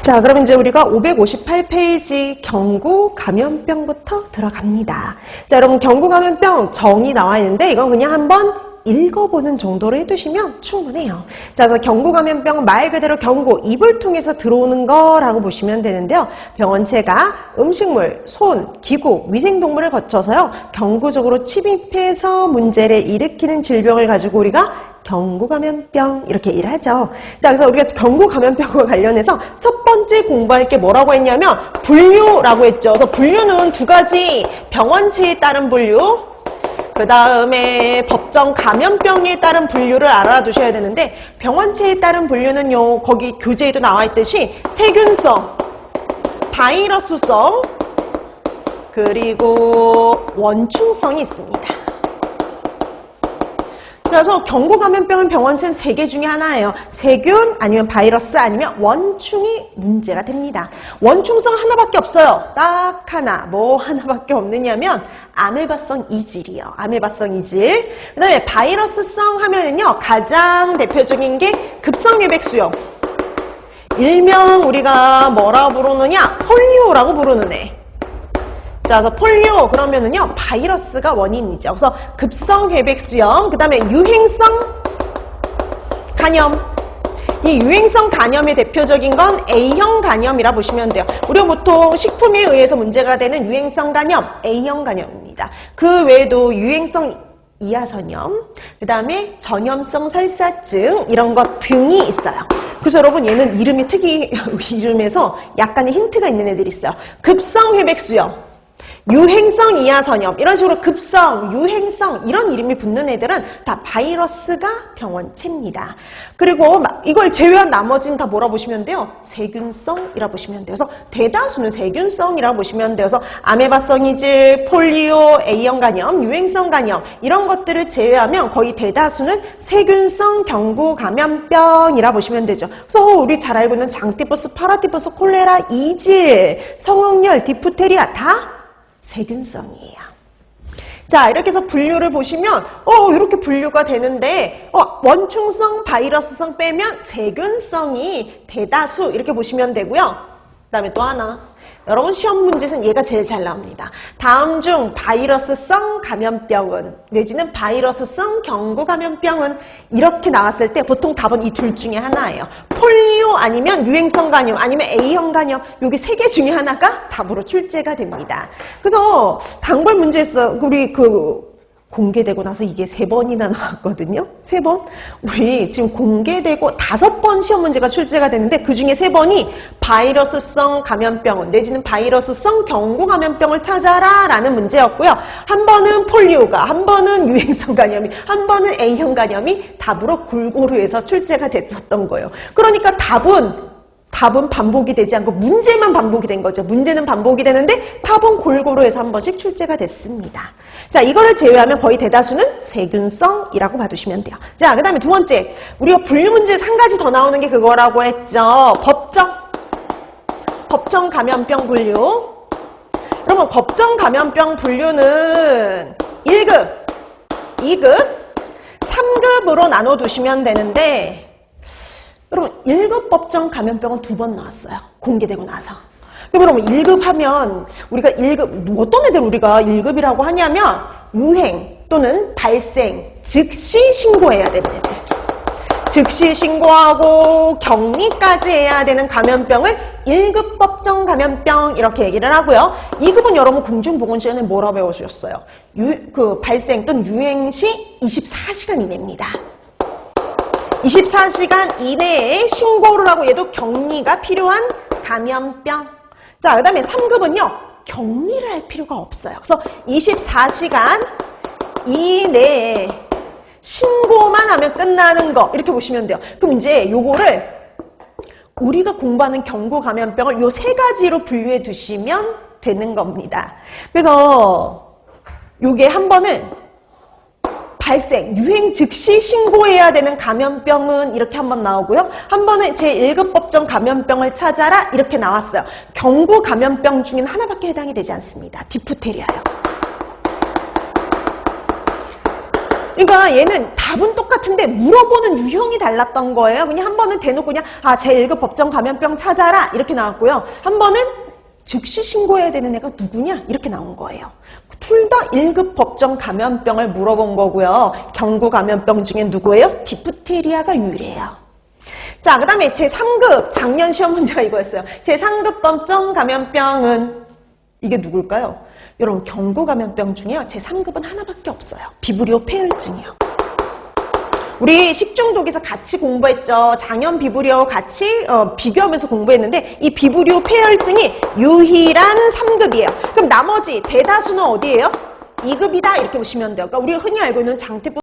자, 그럼 이제 우리가 558페이지 경구 감염병부터 들어갑니다. 자, 여러분 경구 감염병 정의 나와 있는데 이건 그냥 한번 읽어보는 정도로 해두시면 충분해요. 자, 그래서 경구 감염병은 말 그대로 경구, 입을 통해서 들어오는 거라고 보시면 되는데요. 병원체가 음식물, 손, 기구, 위생동물을 거쳐서요. 경구적으로 침입해서 문제를 일으키는 질병을 가지고 우리가 경구감염병 이렇게 얘기를 하죠. 자, 그래서 우리가 경구감염병과 관련해서 첫 번째 공부할 게 뭐라고 했냐면 분류라고 했죠. 그래서 분류는 두 가지, 병원체에 따른 분류, 그 다음에 법정 감염병에 따른 분류를 알아두셔야 되는데, 병원체에 따른 분류는요, 거기 교재에도 나와 있듯이 세균성, 바이러스성, 그리고 원충성이 있습니다. 그래서 경구감염병은 병원체는 3개 중에 하나예요. 세균, 아니면 바이러스, 아니면 원충이 문제가 됩니다. 원충성 하나밖에 없어요. 딱 하나. 뭐 하나밖에 없느냐면 아메바성 이질이요. 아메바성 이질. 그 다음에 바이러스성 하면은요, 가장 대표적인 게 급성유백수용. 일명 우리가 뭐라고 부르느냐? 폴리오라고 부르는 애. 자, 그래서 폴리오 그러면은요, 바이러스가 원인이죠. 그래서 급성회백수염, 그 다음에 유행성 간염. 이 유행성 간염의 대표적인 건 A형 간염이라 보시면 돼요. 우리가 보통 식품에 의해서 문제가 되는 유행성 간염, A형 간염입니다. 그 외에도 유행성 이하선염, 그 다음에 전염성 설사증, 이런 것 등이 있어요. 그래서 여러분 얘는 이름이 이름에서 약간의 힌트가 있는 애들이 있어요. 급성회백수염, 유행성 이하선염, 이런 식으로 급성, 유행성 이런 이름이 붙는 애들은 다 바이러스가 병원체입니다. 그리고 이걸 제외한 나머지는 다 뭐라 보시면 돼요? 세균성이라 보시면 돼요. 그래서 대다수는 세균성이라 보시면 돼요. 그래서 아메바성 이질, 폴리오, A형 간염, 유행성 간염 이런 것들을 제외하면 거의 대다수는 세균성 경구 감염병이라 보시면 되죠. 그래서 우리 잘 알고 있는 장티푸스, 파라티푸스, 콜레라, 이질, 성응열, 디프테리아 다 세균성이에요. 자, 이렇게 해서 분류를 보시면 이렇게 분류가 되는데 원충성, 바이러스성 빼면 세균성이 대다수 이렇게 보시면 되고요. 그 다음에 또 하나, 여러분 시험 문제에서는 얘가 제일 잘 나옵니다. 다음 중 바이러스성 감염병은 내지는 바이러스성 경구 감염병은 이렇게 나왔을 때 보통 답은 이 둘 중에 하나예요. 폴리오 아니면 유행성 간염 아니면 A형 간염, 여기 3개 중에 하나가 답으로 출제가 됩니다. 그래서 단골 문제에서 우리 공개되고 나서 이게 3번이나 나왔거든요. 3번. 우리 지금 공개되고 5번 시험 문제가 출제가 되는데 그 중에 3번이 바이러스성 감염병 내지는 바이러스성 경구 감염병을 찾아라 라는 문제였고요. 한 번은 폴리오가, 한 번은 유행성 간염이, 한 번은 A형 간염이 답으로 골고루 해서 출제가 됐었던 거예요. 그러니까 답은 반복이 되지 않고 문제만 반복이 된 거죠. 문제는 반복이 되는데 답은 골고루 해서 한 번씩 출제가 됐습니다. 자, 이거를 제외하면 거의 대다수는 세균성이라고 봐두시면 돼요. 자, 그 다음에 두 번째, 우리가 분류 문제에서 한 가지 더 나오는 게 그거라고 했죠. 법정 감염병 분류. 그러면 법정 감염병 분류는 1급, 2급, 3급으로 나눠두시면 되는데, 여러분 1급 법정 감염병은 2번 나왔어요. 공개되고 나서. 그러면 1급 하면 우리가 1급, 어떤 애들 우리가 1급이라고 하냐면 유행 또는 발생, 즉시 신고해야 되는 애들. 즉시 신고하고 격리까지 해야 되는 감염병을 1급 법정 감염병 이렇게 얘기를 하고요. 2급은 여러분 공중보건시간에 뭐라 배워주셨어요? 발생 또는 유행 시 24시간 이내입니다. 24시간 이내에 신고를 하고 얘도 격리가 필요한 감염병. 자, 그 다음에 3급은요. 격리를 할 필요가 없어요. 그래서 24시간 이내에 신고만 하면 끝나는 거 이렇게 보시면 돼요. 그럼 이제 요거를 우리가 공부하는 경구 감염병을 요 3가지로 분류해 두시면 되는 겁니다. 그래서 요게 한 번은 발생, 유행 즉시 신고해야 되는 감염병은 이렇게 한번 나오고요. 한 번은 제1급 법정 감염병을 찾아라 이렇게 나왔어요. 경구 감염병 중에는 하나밖에 해당이 되지 않습니다. 디프테리아요. 그러니까 얘는 답은 똑같은데 물어보는 유형이 달랐던 거예요. 그냥 한 번은 대놓고 그냥 제1급 법정 감염병 찾아라 이렇게 나왔고요. 한 번은 즉시 신고해야 되는 애가 누구냐 이렇게 나온 거예요. 둘 다 1급 법정 감염병을 물어본 거고요. 경구 감염병 중에 누구예요? 디프테리아가 유일해요. 자, 그 다음에 제3급 작년 시험 문제가 이거였어요. 제3급 법정 감염병은 이게 누굴까요? 여러분 경구 감염병 중에요. 제3급은 하나밖에 없어요. 비브리오 폐혈증이요. 우리 식중독에서 같이 공부했죠. 장염 비브리오 같이 비교하면서 공부했는데 이 비브리오 폐혈증이 유일한 3급이에요. 그럼 나머지 대다수는 어디예요? 2급이다 이렇게 보시면 돼요. 그러니까 우리가 흔히 알고 있는 장태포